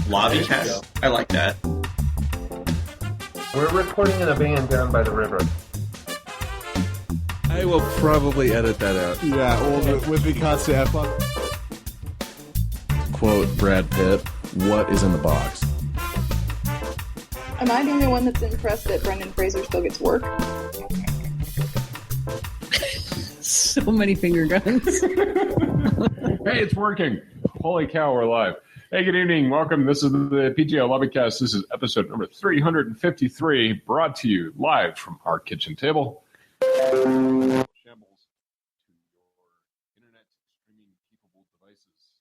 Lobbycast. I like that. We're recording in a van down by the river. I will probably edit that out. Yeah, well, with the constant F-bomb. Quote Brad Pitt, what is in the box? Am I the only one that's impressed that Brendan Fraser still gets work? So many finger guns. Hey, it's working. Holy cow, we're live. Hey, good evening. Welcome. This is the PGL Lobbycast. This is episode number 353, brought to you live from our kitchen table. Shambles to your internet streaming capable devices.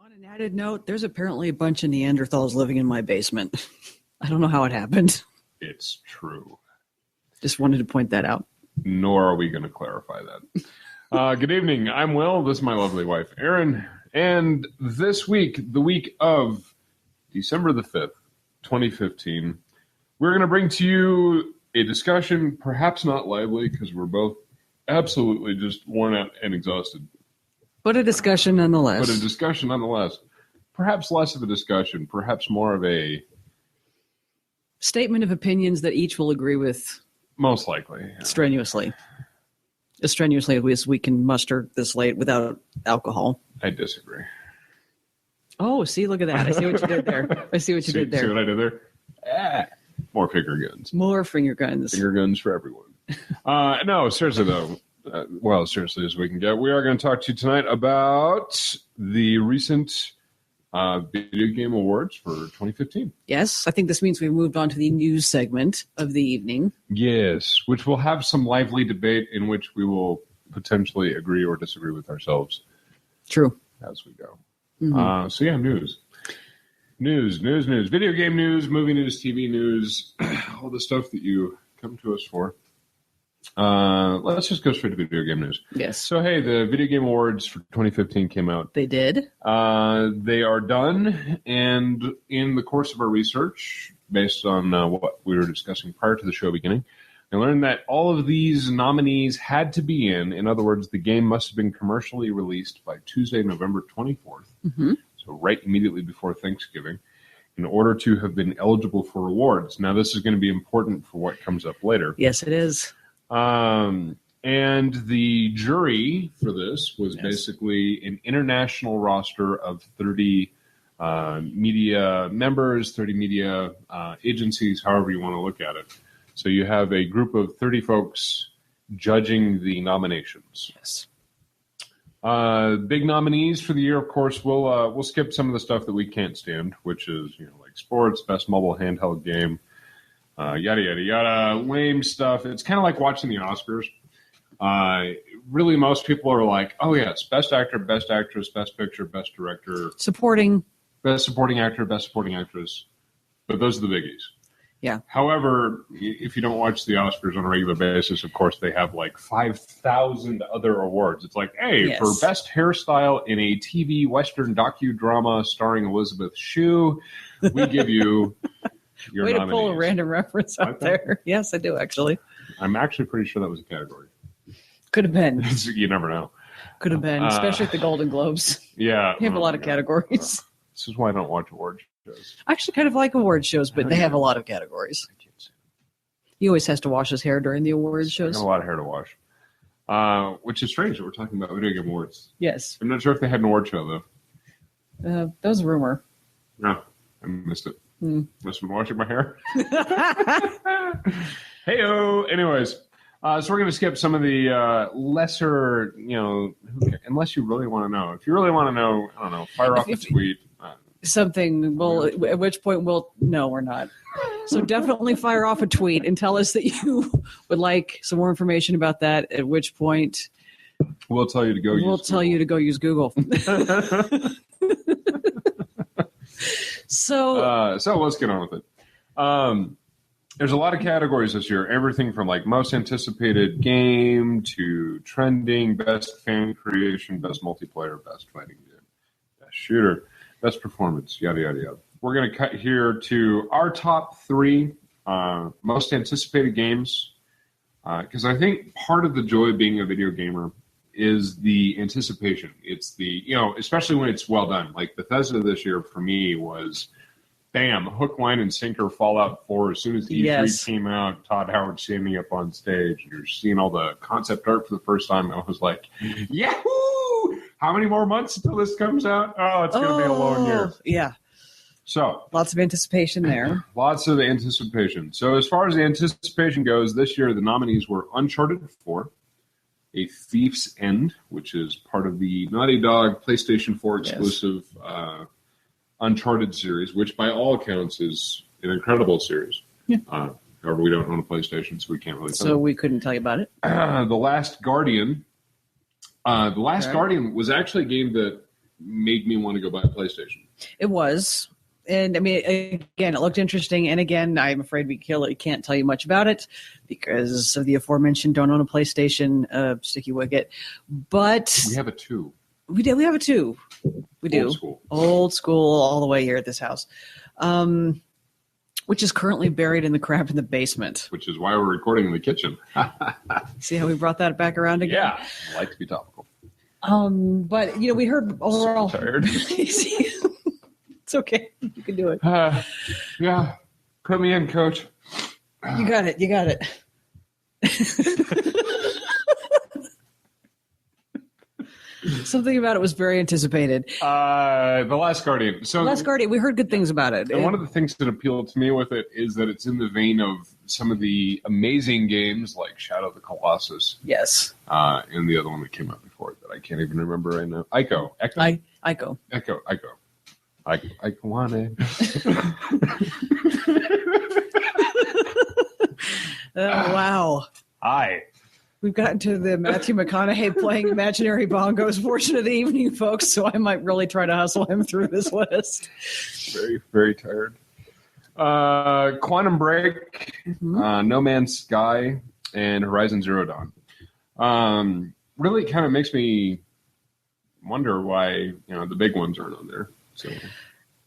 On an added note, there's apparently a bunch of Neanderthals living in my basement. I don't know how it happened. It's true. Just wanted to point that out. Nor are we going to clarify that. Good evening. I'm Will. This is my lovely wife, Erin. And this week, the week of December the 5th, 2015, we're going to bring to you a discussion, perhaps not lively, because we're both absolutely just worn out and exhausted. But a discussion nonetheless. Perhaps less of a discussion, perhaps more of a statement of opinions that each will agree with. Most likely. Strenuously. As strenuously as we can muster this late without alcohol. I disagree. Oh, see, look at that. I see what you did there. See what I did there? More finger guns. More finger guns. Finger guns for everyone. No, seriously, though. Seriously as we can get. We are going to talk to you tonight about the recent Video Game Awards for 2015. Yes, I think this means we've moved on to the news segment of the evening. Yes, which will have some lively debate in which we will potentially agree or disagree with ourselves. True. As we go. Mm-hmm. News. News. Video game news, movie news, TV news, all the stuff that you come to us for. Let's just go straight to video game news. Yes. So, hey, the Video Game Awards for 2015 came out. They did. They are done, and in the course of our research, based on what we were discussing prior to the show beginning, I learned that all of these nominees had to be in. In other words, the game must have been commercially released by Tuesday, November 24th, so right immediately before Thanksgiving, in order to have been eligible for awards. Now, this is going to be important for what comes up later. Yes, it is. And the jury for this was basically an international roster of 30 media members, 30 media agencies, however you want to look at it. So you have a group of 30 folks judging the nominations. Yes. Big nominees for the year, of course, we'll skip some of the stuff that we can't stand, which is like sports, best mobile handheld game, yada, yada, yada, lame stuff. It's kind of like watching the Oscars. Really, most people are like, oh, yes, best actor, best actress, best picture, best director. Supporting. Best supporting actor, best supporting actress. But those are the biggies. Yeah. However, if you don't watch the Oscars on a regular basis, of course, they have like 5,000 other awards. It's like, hey, for best hairstyle in a TV Western docudrama starring Elizabeth Shue, we give you your Way nominees. To pull a random reference out there. Yes, I do, actually. I'm actually pretty sure that was a category. Could have been. You never know. Could have been, especially at the Golden Globes. Yeah. They have a lot of categories. This is why I don't watch award shows. I actually kind of like award shows, but they have a lot of categories. He always has to wash his hair during the award shows. I have a lot of hair to wash. Which is strange that we're talking about video game awards. Yes. I'm not sure if they had an award show, though. That was a rumor. No, I missed it. Must have been washing my hair. Hey-o! Anyways, so we're going to skip some of the lesser, unless you really want to know. If you really want to know, I don't know, fire off a tweet. Something, well, at which point no, we're not. So definitely fire off a tweet and tell us that you would like some more information about that, at which point we'll tell you to go use Google. So let's get on with it. There's a lot of categories this year. Everything from like most anticipated game to trending, best fan creation, best multiplayer, best fighting game, best shooter, best performance, yada, yada, yada. We're going to cut here to our top 3 most anticipated games. Because I think part of the joy of being a video gamer is the anticipation. It's the, especially when it's well done. Like Bethesda this year for me was bam, hook, line, and sinker Fallout 4. As soon as E3 Yes. came out, Todd Howard standing up on stage, and you're seeing all the concept art for the first time. I was like, yahoo! How many more months until this comes out? Oh, it's going to be a long year. Yeah. So, Lots of anticipation there. lots of anticipation. So as far as the anticipation goes, this year the nominees were Uncharted 4, A Thief's End, which is part of the Naughty Dog PlayStation 4 exclusive Uncharted series, which by all accounts is an incredible series. Yeah. However, we don't own a PlayStation, so we can't really tell So we couldn't tell you about it. The Last Guardian. The Last Guardian was actually a game that made me want to go buy a PlayStation. It was. And I mean, again, it looked interesting. And again, I'm afraid we can't tell you much about it because of the aforementioned don't own a PlayStation, sticky wicket. But We have a 2. we have a 2. We do. Old school all the way here at this house. Which is currently buried in the crap in the basement. Which is why we're recording in the kitchen. See how we brought that back around again? Yeah, I like to be topical. But, we heard overall. So tired. It's okay. You can do it. Yeah, put me in, coach. You got it. Something about it was very anticipated. The Last Guardian. So Last Guardian, we heard good things about it. And one of the things that appealed to me with it is that it's in the vein of some of the amazing games like Shadow of the Colossus. Yes. And the other one that came out before that I can't even remember right now. Ico. I want it. Wow. Hi. We've gotten to the Matthew McConaughey playing imaginary bongos portion of the evening, folks, so I might really try to hustle him through this list. Very, very tired. Quantum Break, No Man's Sky, and Horizon Zero Dawn. Really kind of makes me wonder why, the big ones aren't on there. So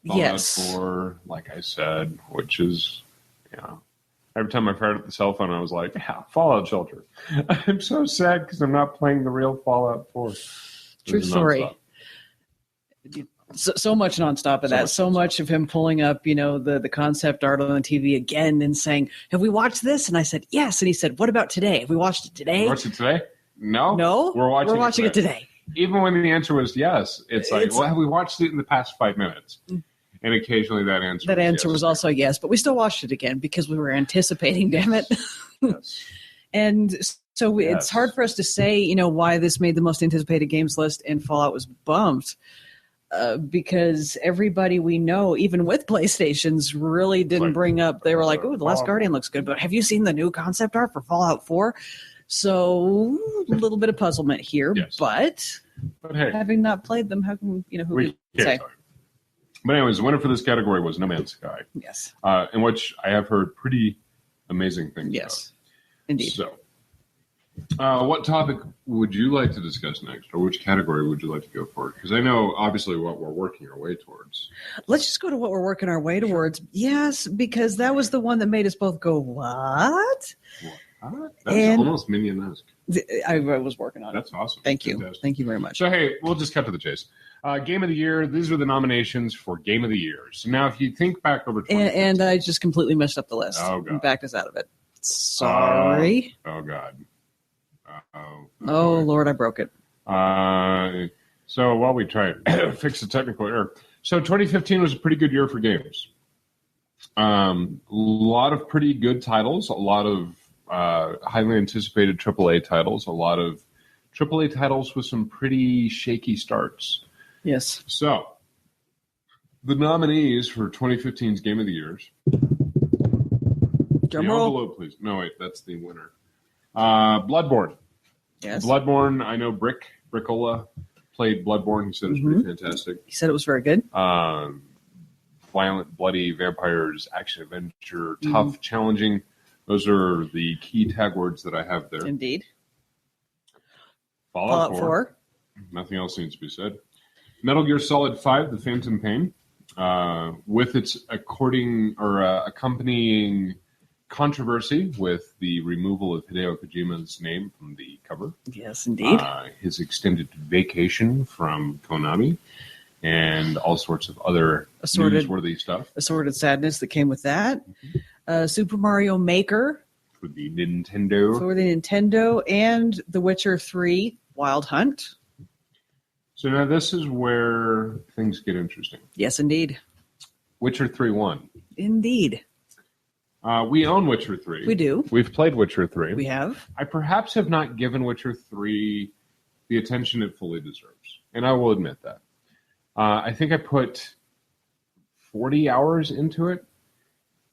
Fallout 4, like I said, which is, every time I fired up the cell phone, I was like, Fallout Shelter. I'm so sad because I'm not playing the real Fallout 4. True story. So much nonstop of that. So much of him pulling up, the concept art on the TV again and saying, have we watched this? And I said, yes. And he said, what about today? Have we watched it today? Watched it today? No. We're watching it today. Even when the answer was yes, it's like, have we watched it in the past 5 minutes? And occasionally that answer was also yes, but we still watched it again because we were anticipating, damn it. Yes. And so it's hard for us to say, why this made the most anticipated games list and Fallout was bumped. Because everybody we know, even with PlayStations, really didn't bring up. They were like, "Oh, The Last Guardian looks good," but have you seen the new concept art for Fallout 4? So a little bit of puzzlement here, but hey, having not played them, how can who we say? But anyways, the winner for this category was No Man's Sky. Yes, in which I have heard pretty amazing things. Yes, indeed. So, what topic would you like to discuss next, or which category would you like to go for? Because I know, obviously, what we're working our way towards. Let's just go to what we're working our way towards. Yes, because that was the one that made us both go, what? That's almost Minion-esque. I was working on it. That's awesome. Thank you. Fantastic. Thank you very much. So, hey, we'll just cut to the chase. Game of the Year, these are the nominations for Game of the Year. So now if you think back over 2015. And I just completely messed up the list. Oh, God. And backed us out of it. Sorry. Oh, God. Oh, Lord, I broke it. So while we try to fix the technical error. So 2015 was a pretty good year for games. A lot of pretty good titles, a lot of highly anticipated AAA titles, a lot of AAA titles with some pretty shaky starts. Yes. So the nominees for 2015's Game of the Years. Drum the roll. envelope, please. No, wait, that's the winner. Bloodborne. Yes. Bloodborne, I know Brickola played Bloodborne. He said it was pretty fantastic. He said it was very good. Violent, bloody, vampires, action, adventure, tough, challenging. Those are the key tag words that I have there. Indeed. Fallout 4. Nothing else needs to be said. Metal Gear Solid 5, The Phantom Pain, with its accompanying controversy with the removal of Hideo Kojima's name from the cover. Yes, indeed. His extended vacation from Konami. and all sorts of other newsworthy stuff. Assorted sadness that came with that. Super Mario Maker. For the Nintendo. And The Witcher 3 Wild Hunt. So now this is where things get interesting. Yes, indeed. Witcher 3 won. Indeed. We own Witcher 3. We do. We've played Witcher 3. We have. I perhaps have not given Witcher 3 the attention it fully deserves. And I will admit that. I think I put 40 hours into it,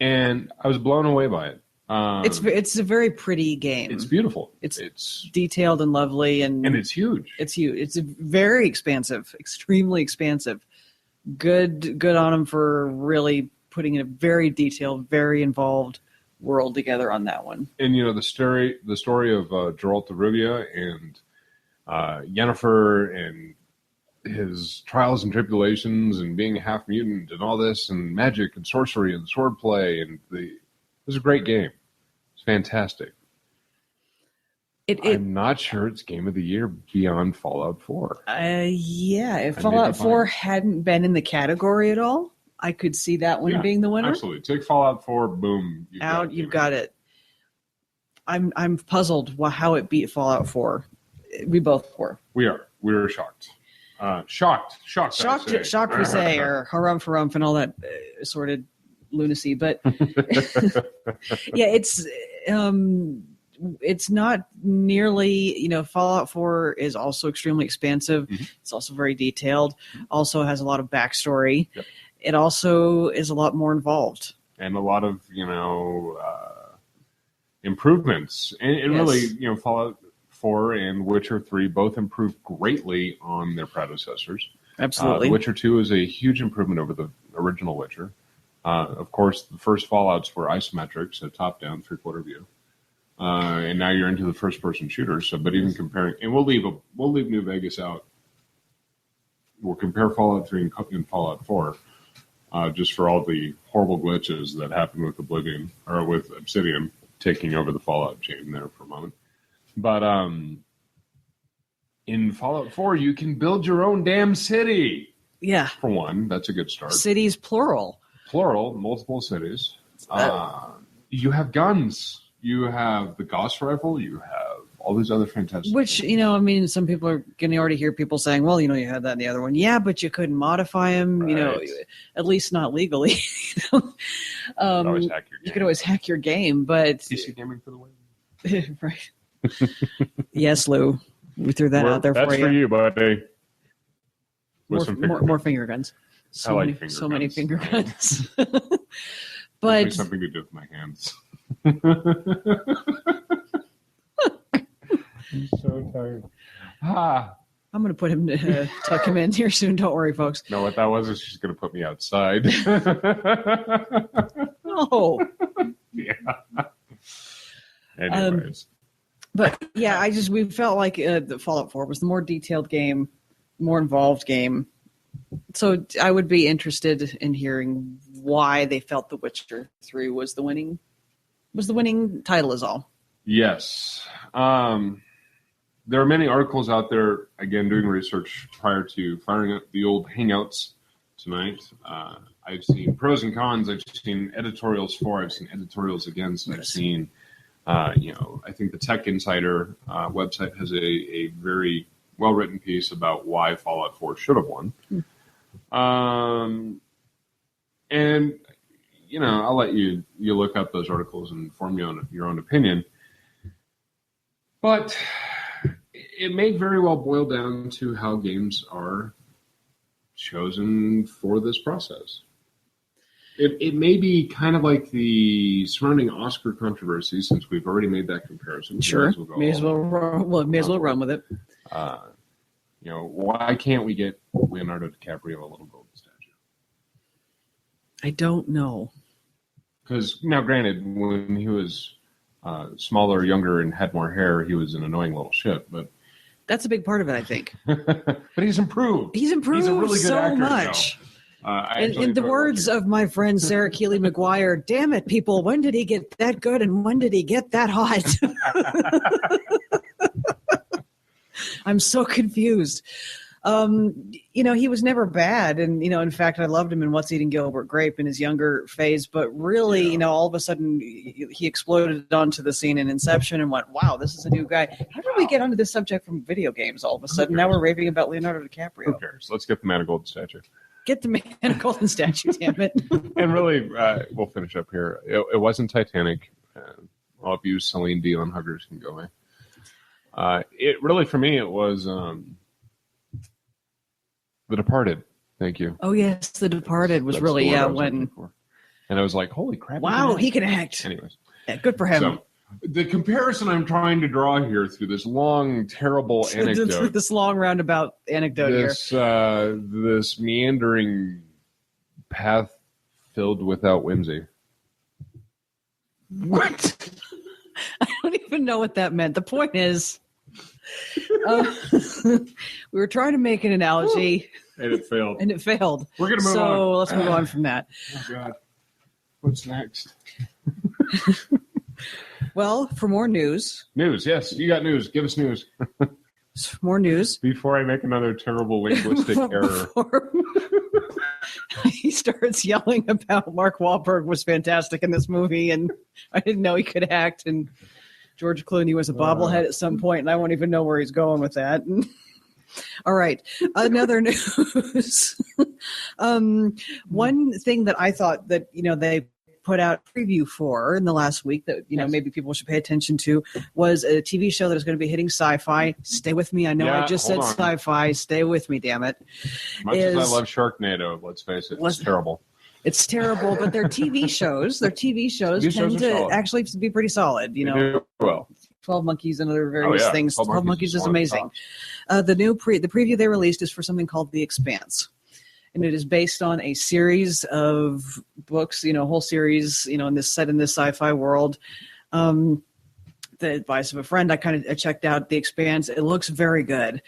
and I was blown away by it. It's a very pretty game. It's beautiful. It's detailed and lovely, and it's huge. It's huge. It's very expansive, extremely expansive. Good on them for really putting in a very detailed, very involved world together on that one. And the story of Geralt of Rivia and Yennefer and his trials and tribulations and being a half mutant and all this and magic and sorcery and swordplay and it was a great game. It's fantastic. I'm not sure it's Game of the Year beyond Fallout 4. If Fallout 4 hadn't been in the category at all, I could see that one being the winner. Absolutely. Take Fallout 4, boom. You've got it. I'm puzzled how it beat Fallout 4. We both were. We were shocked. Shocked, we say, or harumph and all that assorted lunacy. But yeah, it's not nearly, Fallout 4 is also extremely expansive. Mm-hmm. It's also very detailed. Also has a lot of backstory. Yep. It also is a lot more involved. And a lot of, improvements. And really, Fallout 4 and Witcher 3 both improved greatly on their predecessors. Absolutely. The Witcher 2 is a huge improvement over the original Witcher. Of course, the first Fallouts were isometric, so top-down, three-quarter view. And now you're into the first-person shooter. So, but even comparing, and we'll leave New Vegas out. We'll compare Fallout 3 and Fallout 4, just for all the horrible glitches that happened with Oblivion or with Obsidian taking over the Fallout chain there for a moment. But in Fallout 4, you can build your own damn city. Yeah. For one, that's a good start. Cities, plural. Plural, multiple cities. You have guns. You have the Gauss rifle. You have all these other fantastic Which, things. some people are going to already hear people saying, well, you had that in the other one. Yeah, but you couldn't modify them, right. At least not legally. You could always hack your game, but... PC gaming for the win. Right. Yes, Lou. We threw that out there for you. That's for you, buddy. More finger guns. So many finger guns. But something to do with my hands. I'm so tired. I'm going to put him tuck him in here soon. Don't worry, folks. No, what that was is she's going to put me outside. Oh. Yeah. Anyways. But yeah, we felt like the Fallout 4 was the more detailed game, more involved game. So I would be interested in hearing why they felt The Witcher 3 was the winning title is all. Yes. There are many articles out there, again, doing research prior to firing up the old Hangouts tonight. I've seen pros and cons. I've seen editorials for. I've seen editorials against. I've seen, I think the Tech Insider website has a very well-written piece about why Fallout 4 should have won. And, I'll let you look up those articles and form your own opinion. But it may very well boil down to how games are chosen for this process. It may be kind of like the surrounding Oscar controversy, since we've already made that comparison. Sure, may as well run with it. Why can't we get Leonardo DiCaprio a little golden statue? I don't know. Because now, granted, when he was smaller, younger, and had more hair, he was an annoying little shit. But that's a big part of it, I think. But he's improved. He's a really good actor, much. In the words of my friend Sarah Keeley McGuire, damn it, people, when did he get that good and when did he get that hot? I'm so confused. He was never bad. And, in fact, I loved him in What's Eating Gilbert Grape in his younger phase. But really, all of a sudden he exploded onto the scene in Inception and went, wow, this is a new guy. How did we get onto this subject from video games all of a sudden? Now we're raving about Leonardo DiCaprio. Who cares? Let's get the man of golden statue. Get the man of golden statue, damn it. And really, we'll finish up here. It wasn't Titanic. All of you Celine Dion huggers can go away. It really, for me, it was The Departed. Thank you. Oh, yes, The Departed was That's really, the word I was when... looking for. And I was like, holy crap. Wow, he can act. Anyways. Yeah, good for him. So, the comparison I'm trying to draw here through this long, terrible anecdote. This long roundabout anecdote here. This meandering path filled without whimsy. What? I don't even know what that meant. The point is, we were trying to make an analogy. And it failed. We're going to move on. So let's move on from that. Oh, God. What's next? Well, for more news. News, yes. You got news. Give us news. More news. Before I make another terrible linguistic error. He starts yelling about Mark Wahlberg was fantastic in this movie, and I didn't know he could act, and George Clooney was a bobblehead at some point, and I won't even know where he's going with that. All right. Another news. One thing that I thought that, they put out a preview for in the last week that, maybe people should pay attention to was a TV show that is going to be hitting Sci-Fi. Stay with me. I know I just said Sci-Fi. Stay with me, damn it. Much as I love Sharknado, let's face it, it's terrible. It's terrible, but their TV shows tend to actually be pretty solid. They do well. 12 Monkeys and other various things. 12 Monkeys is amazing. The preview they released is for something called The Expanse. And it is based on a series of books, a whole series, in this sci-fi world. The advice of a friend, I checked out The Expanse. It looks very good.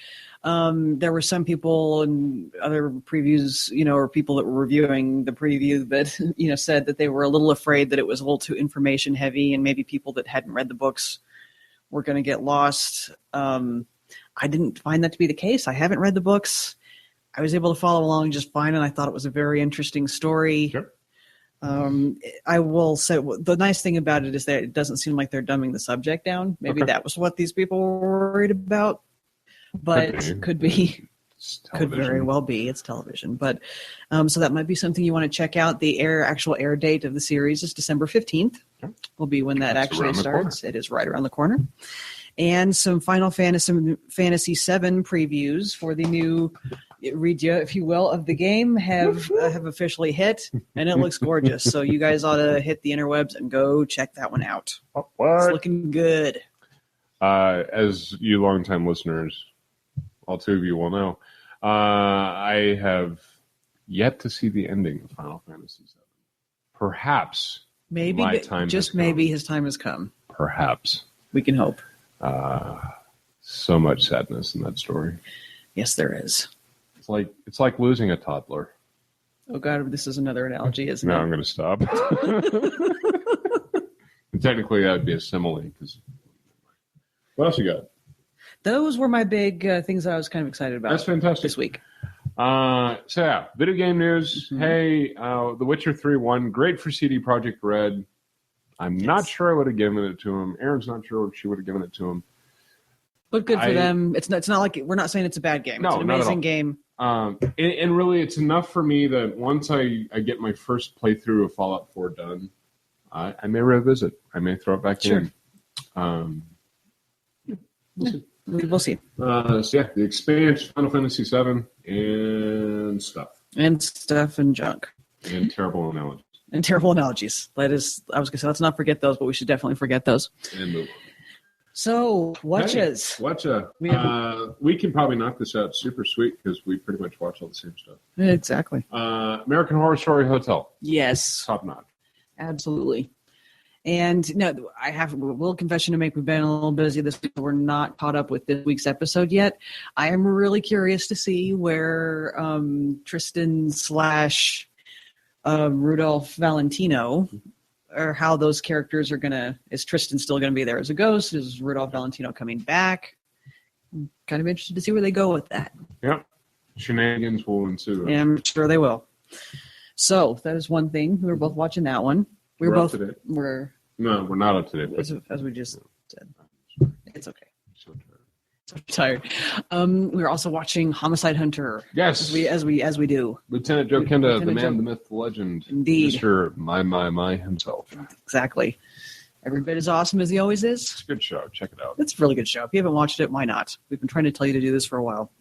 There were some people and other previews, or people that were reviewing the preview that, said that they were a little afraid that it was a little too information heavy and maybe people that hadn't read the books were going to get lost. I didn't find that to be the case. I haven't read the books. I was able to follow along just fine, and I thought it was a very interesting story. Sure. I will say the nice thing about it is that it doesn't seem like they're dumbing the subject down. Maybe that was what these people were worried about, but could very well be. It's television, but so that might be something you want to check out. The actual air date of the series is December 15th. Will be when that actually starts. It is right around the corner. And some Final Fantasy VII previews for the new redo, if you will, of the game have officially hit, and it looks gorgeous. So you guys ought to hit the interwebs and go check that one out. It's looking good. As you longtime listeners, all two of you will know, I have yet to see the ending of Final Fantasy VII. Perhaps maybe his time has come. Perhaps. We can hope. So much sadness in that story. Yes, there is. It's like losing a toddler. Oh God, this is another analogy, isn't it? No, I'm going to stop. Technically, that would be a simile. Because what else you got? Those were my big things that I was kind of excited about. That's fantastic this week. Video game news. Mm-hmm. Hey, The Witcher 3 won. Great for CD Projekt Red. I'm not sure I would have given it to him. Erin's not sure if she would have given it to him. But good for them. It's not like we're not saying it's a bad game. It's an amazing game. And really, it's enough for me that once I get my first playthrough of Fallout 4 done, I may revisit. I may throw it back in. We'll see. The Expanse, Final Fantasy VII, and stuff. And junk. And terrible analogies. That is, I was going to say, let's not forget those, but we should definitely forget those. And move on. So, Whatchas. Hey, Whatcha. We can probably knock this out super sweet because we pretty much watch all the same stuff. Exactly. American Horror Story Hotel. Yes. Top notch. Absolutely. And no, I have a little confession to make. We've been a little busy this week. We're not caught up with this week's episode yet. I am really curious to see where Tristan / Rudolph Valentino, or how those characters are going to... Is Tristan still going to be there as a ghost? Is Rudolph Valentino coming back? I'm kind of interested to see where they go with that. Yeah. Shenanigans will ensue. And I'm sure they will. So that is one thing. We were both watching that one. We're both up to date. we're No, we're not up to date. as we just said. It's okay. So tired. We were also watching Homicide Hunter. yes, As we do. Lieutenant Joe Kenda, the Lieutenant man, Joe. the myth, the legend, Indeed. Mr. My himself. Exactly. Every bit as awesome as he always is. It's a good show. Check it out. It's a really good show. If you haven't watched it, why not? We've been trying to tell you to do this for a while.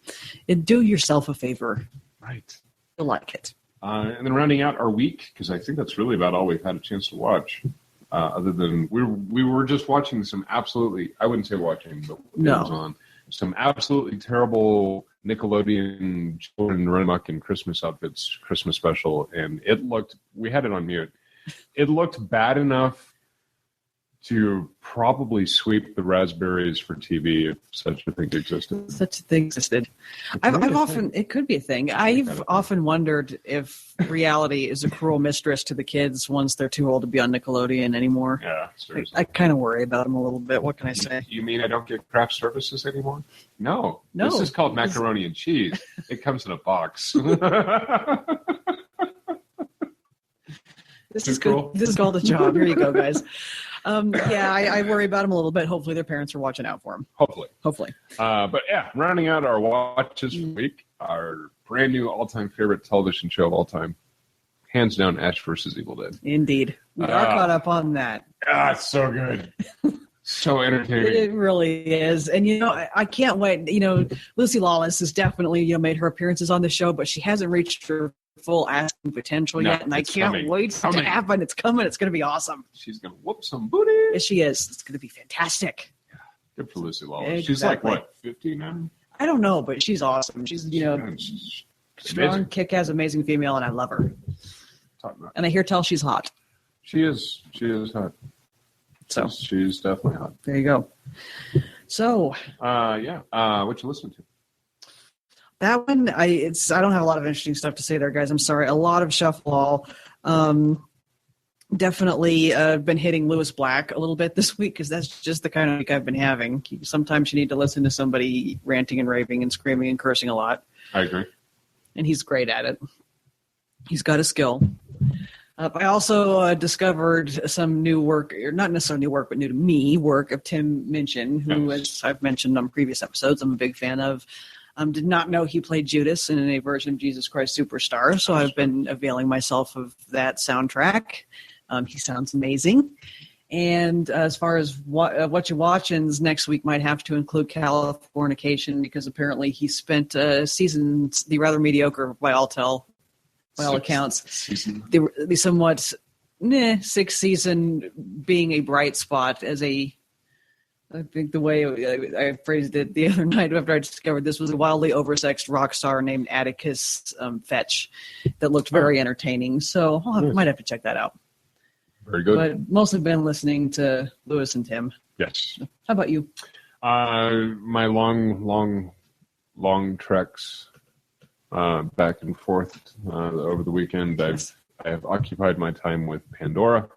And do yourself a favor. Right. You'll like it. And then rounding out our week, because I think that's really about all we've had a chance to watch. Other than we were just watching some absolutely, I wouldn't say watching, but it was on some absolutely terrible Nickelodeon children run amok in Christmas outfits, Christmas special, and we had it on mute. It looked bad enough to probably sweep the raspberries for TV if such a thing existed. Such a thing existed. It could be a thing. I've often wondered if reality is a cruel mistress to the kids once they're too old to be on Nickelodeon anymore. Yeah, seriously. I kind of worry about them a little bit. What can I say? You mean I don't get craft services anymore? No. No. This is called macaroni and cheese. It comes in a box. This Too is cool? This is called a job. Here you go, guys. I worry about them a little bit. Hopefully their parents are watching out for them. Hopefully. But yeah, rounding out our watches for the week, our brand new all-time favorite television show of all time, hands down, Ash vs. Evil Dead. Indeed. We are caught up on that. It's so good. So entertaining. It really is. And, I can't wait. Lucy Lawless has definitely, made her appearances on the show, but she hasn't reached her full acting potential yet. And I can't wait for it to happen. It's coming. It's going to be awesome. She's going to whoop some booty. Yes, she is. It's going to be fantastic. Yeah. Good for Lucy Lawless. Exactly. She's like, what, 50 now? I don't know, but she's awesome. She's, She's strong, amazing. kick-ass, amazing female, and I love her. And I hear tell she's hot. She is hot. So she's definitely hot. There you go. So what you listen to? That one, I don't have a lot of interesting stuff to say there, guys. I'm sorry. A lot of shuffle. Definitely been hitting Lewis Black a little bit this week because that's just the kind of week I've been having. Sometimes you need to listen to somebody ranting and raving and screaming and cursing a lot. I agree. And he's great at it. He's got a skill. I also discovered some new work, or not necessarily new work, but new to me, work of Tim Minchin, who, as I've mentioned on previous episodes, I'm a big fan of. Did not know he played Judas in a version of Jesus Christ Superstar, so I've been availing myself of that soundtrack. He sounds amazing. And as far as what you watching's next week might have to include Californication, because apparently he spent seasons, the rather mediocre by all accounts, the somewhat sixth season being a bright spot as I think the way I phrased it the other night after I discovered this was a wildly oversexed rock star named Atticus Fetch that looked very entertaining. So I might have to check that out. Very good. But mostly been listening to Lewis and Tim. Yes. How about you? My long treks back and forth over the weekend. I have occupied my time with Pandora.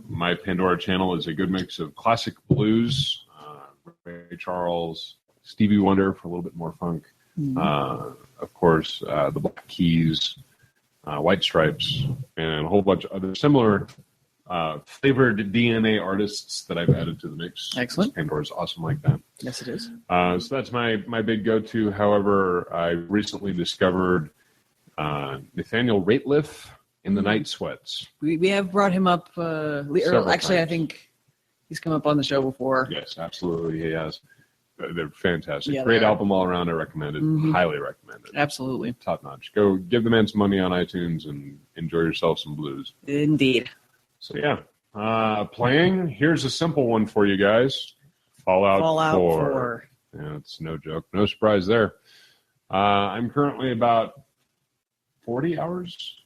My Pandora channel is a good mix of classic blues, Ray Charles, Stevie Wonder for a little bit more funk. Of course, the Black Keys, White Stripes, and a whole bunch of other similar flavored DNA artists that I've added to the mix. Excellent. Pandora's awesome like that. Yes, it is. So that's my big go-to. However, I recently discovered Nathaniel Rateliff in the Night Sweats. We have brought him up. Actually, times. I think he's come up on the show before. Yes, absolutely, he has. They're fantastic. Yeah, Great they are. album all around. I recommend it. Highly recommend it. Absolutely. Top notch. Go give the man some money on iTunes and enjoy yourself some blues. Indeed. So yeah, playing. Here's a simple one for you guys. Fallout 4. Yeah, it's no joke. No surprise there. I'm currently about 40 hours.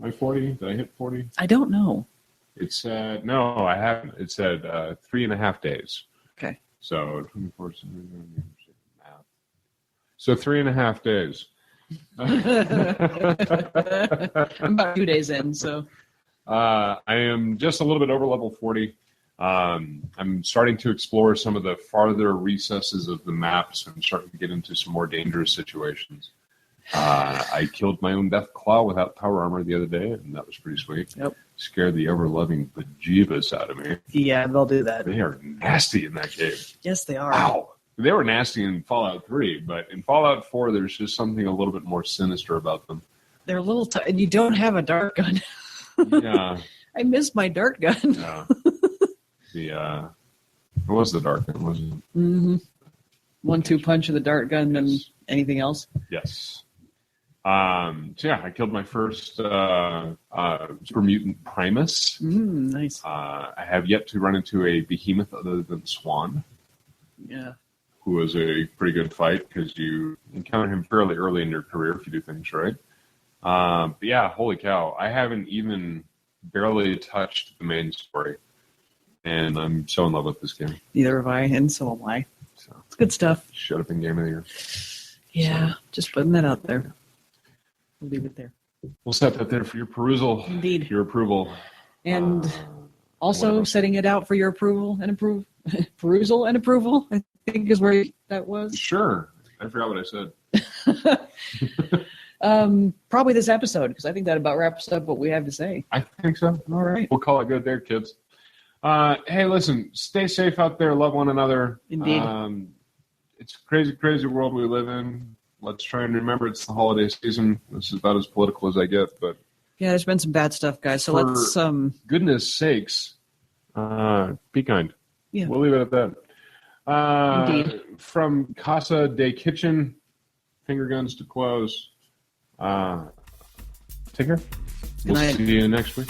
Am I 40? Did I hit 40? I don't know. It said, no, I haven't. It said 3.5 days. Okay. So 24. So 3.5 days. I'm about 2 days in, so. I am just a little bit over level 40. I'm starting to explore some of the farther recesses of the map, so I'm starting to get into some more dangerous situations. I killed my own death claw without power armor the other day, and that was pretty sweet. Yep. Scared the ever-loving bejeebus out of me. Yeah, they'll do that. They are nasty in that game. Yes, they are. Wow. They were nasty in Fallout 3, but in Fallout 4, there's just something a little bit more sinister about them. They're a little and you don't have a dart gun. Yeah. I miss my dart gun. Yeah. What was the dart gun? Was it? Mm-hmm. 1-2 punch of the dart gun, then anything else? Yes. So yeah, I killed my first super mutant Primus. Nice. I have yet to run into a behemoth other than Swan. Yeah. Who was a pretty good fight because you encounter him fairly early in your career if you do things right. But yeah, holy cow. I haven't even barely touched the main story. And I'm so in love with this game. Neither have I, and so am I. So, it's good stuff. Shut up in Game of the Year. Yeah, just putting that out there. We'll leave it there. We'll set that there for your perusal. Indeed. Your approval. And also setting it out for your approval and perusal and approval, I think is where that was. Sure. I forgot what I said. Probably this episode, because I think that about wraps up what we have to say. I think so. All right. We'll call it good there, kids. Hey, listen, stay safe out there. Love one another. Indeed. It's a crazy, crazy world we live in. Let's try and remember it's the holiday season. This is about as political as I get, but yeah, there's been some bad stuff, guys. So let's goodness sakes, be kind. Yeah, we'll leave it at that. Indeed. From Casa de Kitchen, finger guns to close. Take care. We'll see you next week.